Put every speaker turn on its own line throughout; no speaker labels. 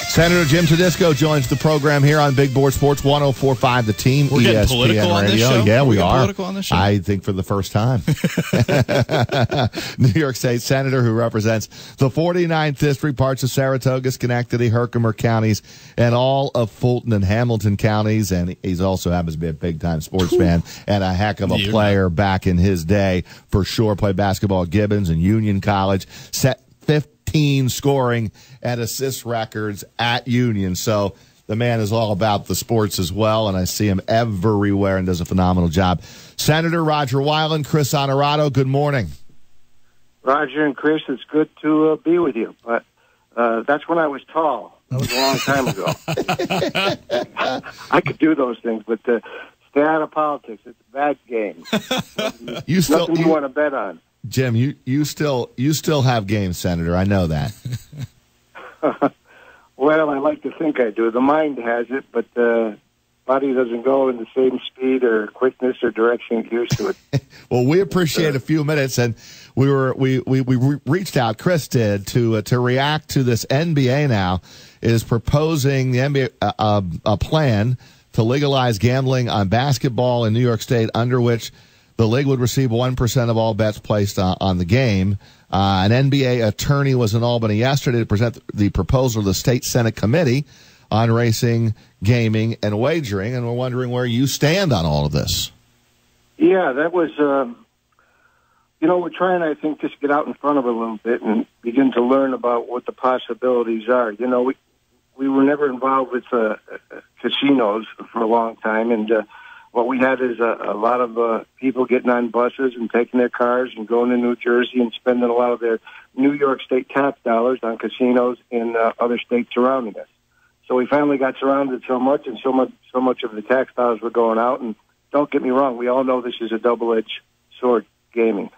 Senator Jim Tedisco joins the program here on Big Board Sports 104.5 The Team.
We're getting political on this show?
Yeah, we are.
Political on this show?
I think for the first time. New York State Senator who represents the 49th District, parts of Saratoga, Schenectady, Herkimer counties, and all of Fulton and Hamilton counties. And he's also happens to be a big-time sports fan and a heck of a player back in his day. For sure, played basketball at Gibbons and Union College. Set 15 scoring and assist records at Union. So the man is all about the sports as well, and I see him everywhere and does a phenomenal job. Senator Rodger Wyland, Chris Honorado, good morning.
Rodger and Chris, it's good to be with you. But that's when I was tall. That was a long time ago. I could do those things, but stay out of politics. It's a bad game. Nothing you want to bet on.
Jim, you still have games, Senator. I know that.
Well, I like to think I do. The mind has it, but the body doesn't go in the same speed or quickness or direction it used to it.
Well, we appreciate a few minutes, and we reached out. Chris did to react to this. NBA now is proposing the NBA a plan to legalize gambling on basketball in New York State, under which the league would receive 1% of all bets placed on the game. An NBA attorney was in Albany yesterday to present the proposal to the State Senate Committee on Racing, Gaming, and Wagering, and we're wondering where you stand on all of this.
Yeah, that was, we're trying, I think, just get out in front of it a little bit and begin to learn about what the possibilities are. You know, we were never involved with casinos for a long time, and what we had is a lot of people getting on buses and taking their cars and going to New Jersey and spending a lot of their New York State tax dollars on casinos in other states surrounding us. So we finally got surrounded so much, and so much of the tax dollars were going out. And don't get me wrong, we all know this is a double-edged sword, gaming.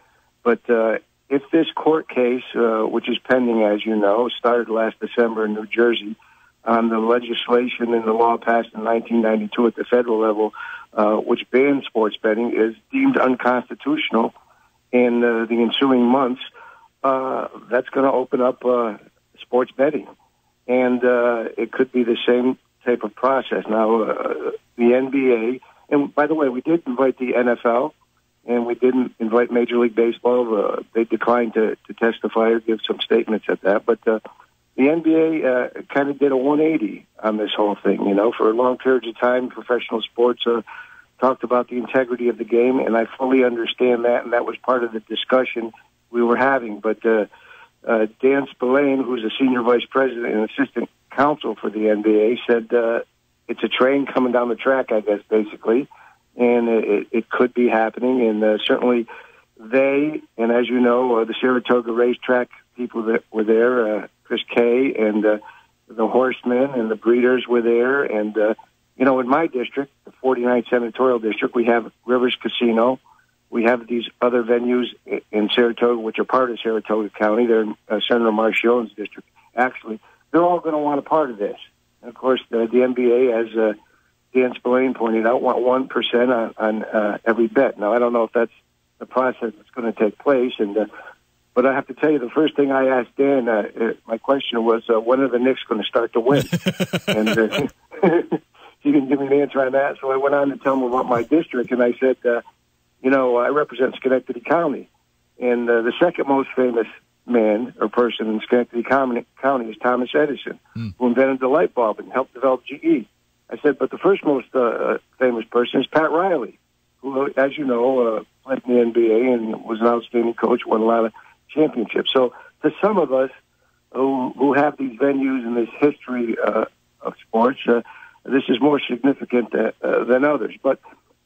But if this court case, which is pending, as you know, started last December in New Jersey, on the legislation and the law passed in 1992 at the federal level, which bans sports betting, is deemed unconstitutional in the ensuing months, that's going to open up sports betting. And it could be the same type of process. Now, the NBA, and by the way, we did invite the NFL, and we didn't invite Major League Baseball. They declined to testify or give some statements at that. But the NBA kind of did a 180 on this whole thing. You know, for long periods of time, professional sports talked about the integrity of the game, and I fully understand that, and that was part of the discussion we were having. But Dan Spillane, who's a senior vice president and assistant counsel for the NBA, said it's a train coming down the track, I guess, basically, and it could be happening. And certainly they, and as you know, the Saratoga racetrack people that were there, Chris Kay and the horsemen and the breeders were there. And, in my district, the 49th Senatorial District, we have Rivers Casino. We have these other venues in Saratoga, which are part of Saratoga County. They're in Senator Marchionne's district. Actually, they're all going to want a part of this. And, of course, the NBA, as Dan Spillane pointed out, want 1% on every bet. Now, I don't know if that's the process that's going to take place. But I have to tell you, the first thing I asked Dan, my question was, when are the Knicks going to start to win? And he didn't give me an answer on that. So I went on to tell him about my district, and I said, I represent Schenectady County. And the second most famous man or person in Schenectady County is Thomas Edison, who invented the light bulb and helped develop GE. I said, but the first most famous person is Pat Riley, who, as you know, played in the NBA and was an outstanding coach, won a lot of championships. So to some of us who have these venues and this history of sports, this is more significant than others. But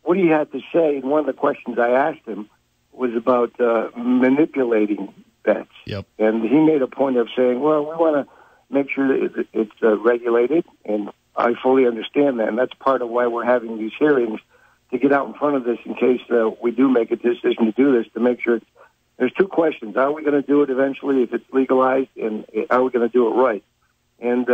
what he had to say, and one of the questions I asked him, was about manipulating bets.
Yep.
And he made a point of saying, well, we want to make sure that it's regulated, and I fully understand that, and that's part of why we're having these hearings, to get out in front of this in case we do make a decision to do this, to make sure there's two questions. How are we going to do it eventually if it's legalized, and how are we going to do it right? And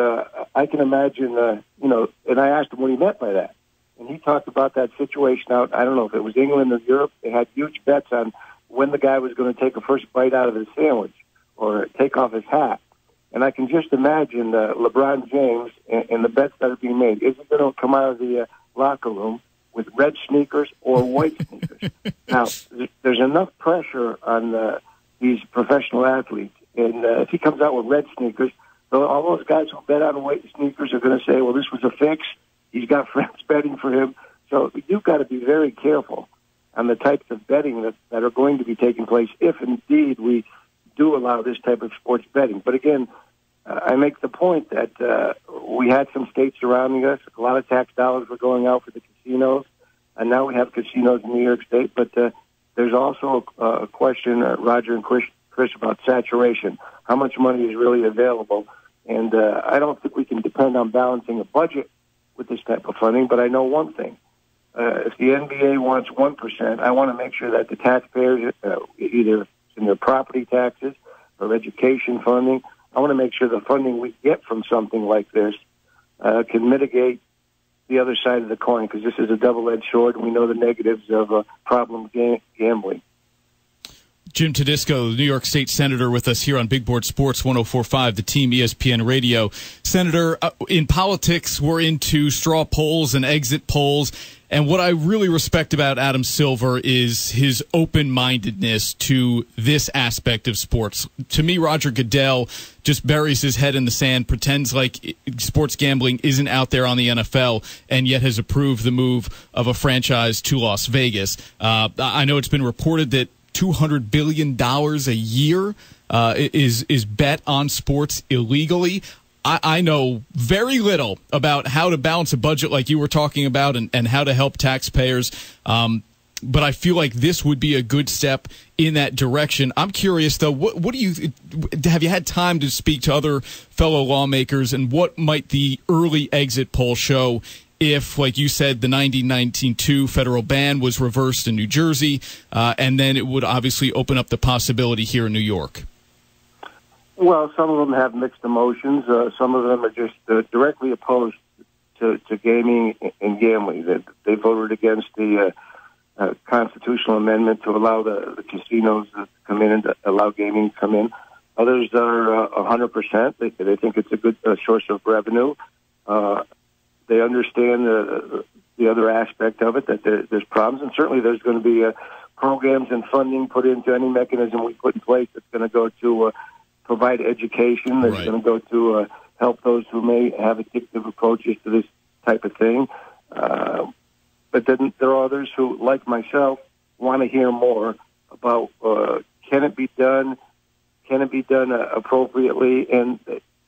I can imagine, and I asked him what he meant by that. And he talked about that situation out, I don't know if it was England or Europe. They had huge bets on when the guy was going to take a first bite out of his sandwich or take off his hat. And I can just imagine LeBron James and the bets that are being made. Is he going to come out of the locker room with red sneakers or white sneakers? Now, there's enough pressure on these professional athletes. And if he comes out with red sneakers, all those guys who bet on white sneakers are going to say, well, this was a fix. He's got friends betting for him. So you've got to be very careful on the types of betting that are going to be taking place if indeed we do allow this type of sports betting. But again, I make the point that we had some states surrounding us. A lot of tax dollars were going out for the casinos, and now we have casinos in New York State. But there's also a question, Rodger and Chris, about saturation. How much money is really available? And I don't think we can depend on balancing a budget with this type of funding. But I know one thing. If the NBA wants 1%, I want to make sure that the taxpayers, either in their property taxes or education funding, I want to make sure the funding we get from something like this can mitigate the other side of the coin, because this is a double-edged sword, and we know the negatives of problem gambling.
Jim Tedisco, New York State Senator, with us here on Big Board Sports 104.5, the Team ESPN Radio. Senator, in politics, we're into straw polls and exit polls. And what I really respect about Adam Silver is his open-mindedness to this aspect of sports. To me, Roger Goodell just buries his head in the sand, pretends like sports gambling isn't out there on the NFL, and yet has approved the move of a franchise to Las Vegas. I know it's been reported that $200 billion a year is bet on sports illegally. I know very little about how to balance a budget like you were talking about and how to help taxpayers. But I feel like this would be a good step in that direction. I'm curious, though, what do you have you had time to speak to other fellow lawmakers, and what might the early exit poll show if, like you said, the 1992 federal ban was reversed in New Jersey, and then it would obviously open up the possibility here in New York?
Well, some of them have mixed emotions. Some of them are just directly opposed to gaming and gambling. They voted against the constitutional amendment to allow the casinos to come in and to allow gaming to come in. Others are 100%. They think it's a good source of revenue. They understand the other aspect of it, that there's problems, and certainly there's going to be programs and funding put into any mechanism we put in place that's going to go to provide education, that's going to go to help those who may have addictive approaches to this type of thing. But then there are others who, like myself, want to hear more about can it be done appropriately? And,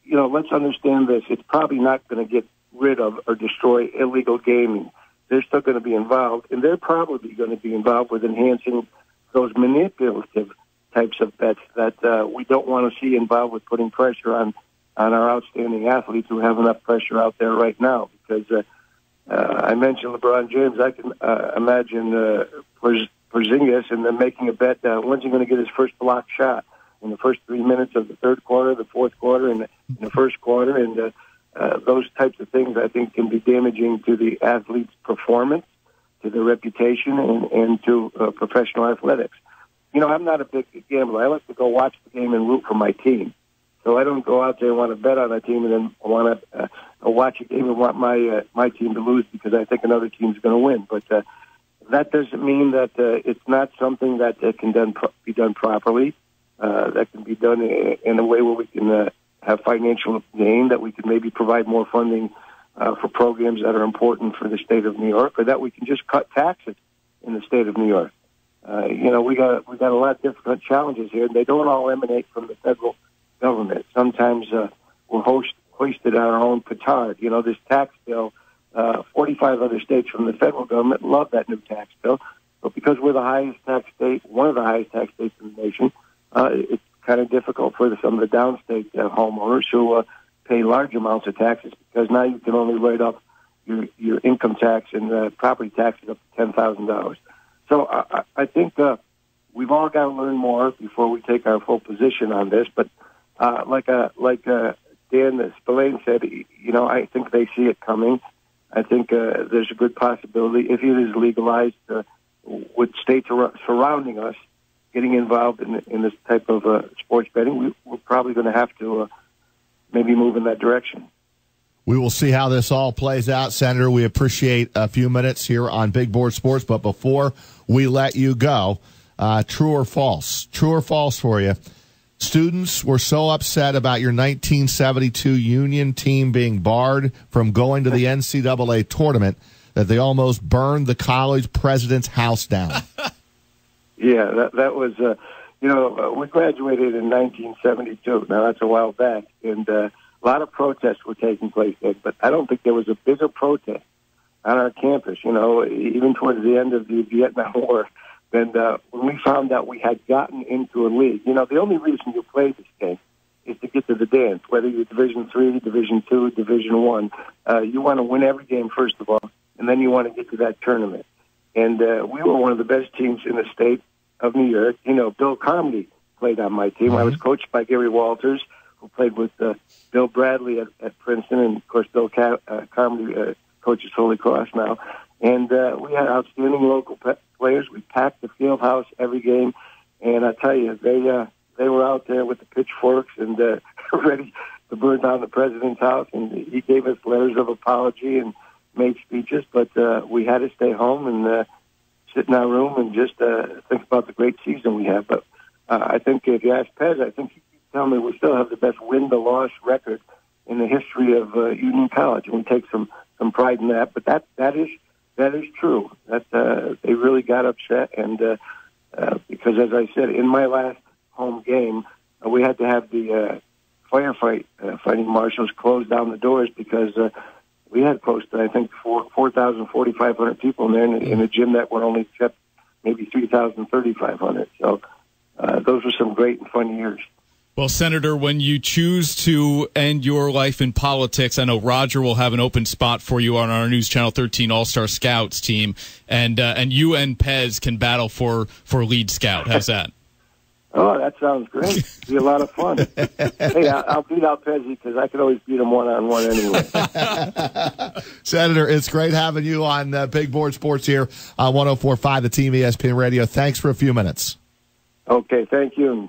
let's understand this. It's probably not going to get rid of or destroy illegal gaming. They're still going to be involved, and they're probably going to be involved with enhancing those manipulative types of bets that we don't want to see involved with putting pressure on our outstanding athletes who have enough pressure out there right now. Because I mentioned LeBron James. I can imagine Porzingis and then making a bet, when's he going to get his first block shot? In the first 3 minutes of the third quarter, the fourth quarter, and in the first quarter. And those types of things, I think, can be damaging to the athlete's performance, to their reputation, and to professional athletics. I'm not a big gambler. I like to go watch the game and root for my team. So I don't go out there and want to bet on a team and then want to watch a game and want my team to lose because I think another team's going to win. But that doesn't mean that it's not something that can be done properly. That can be done in a way where we can have financial gain, that we can maybe provide more funding for programs that are important for the state of New York, or that we can just cut taxes in the state of New York. We got a lot of different challenges here, and they don't all emanate from the federal government. Sometimes we're hoisted on our own petard. This tax bill, 45 other states from the federal government love that new tax bill, but because we're the highest tax state, one of the highest tax states in the nation, it's kind of difficult for some of the downstate homeowners who pay large amounts of taxes, because now you can only write up your income tax and property taxes up to $10,000. So I think we've all got to learn more before we take our full position on this. But like Dan Spillane said, I think they see it coming. I think there's a good possibility, if it is legalized, with states surrounding us getting involved in this type of sports betting, we're probably going to have to maybe move in that direction.
We will see how this all plays out, Senator. We appreciate a few minutes here on Big Board Sports, but before we let you go, true or false? True or false for you? Students were so upset about your 1972 Union team being barred from going to the NCAA tournament that they almost burned the college president's house down.
Yeah, that was, we graduated in 1972. Now, that's a while back, and a lot of protests were taking place then, but I don't think there was a bigger protest on our campus, even towards the end of the Vietnam War, than when we found out we had gotten into a league. The only reason you play this game is to get to the dance, whether you're Division III, Division II, Division I. You want to win every game, first of all, and then you want to get to that tournament. And we were one of the best teams in the state of New York. Bill Carmody played on my team. I was coached by Gary Walters, who played with Bill Bradley at Princeton, and, of course, Bill Carmody coaches Holy Cross now. And we had outstanding local players. We packed the field house every game, and I tell you, they were out there with the pitchforks and ready to burn down the president's house. And he gave us letters of apology and made speeches, but we had to stay home and sit in our room and just think about the great season we had. But I think if you ask Pez, I think he can tell me we still have the best win-to-loss record in the history of Union College, and we take some pride in that. But that is true. That they really got upset, and because, as I said, in my last home game, we had to have the fighting marshals close down the doors because we had close to, I think, 4,500 people in there in a gym that would only accept maybe 3,500. So those were some great and fun years.
Well, Senator, when you choose to end your life in politics, I know Rodger will have an open spot for you on our News Channel 13 All-Star Scouts team, and you and Pez can battle for lead scout. How's that?
Oh, that sounds great. It'll be a lot of fun. Hey, I'll beat out Pezzi because I could always beat him one-on-one anyway.
Senator, it's great having you on Big Board Sports here on 104.5 The Team ESPN Radio. Thanks for a few minutes.
Okay, thank you.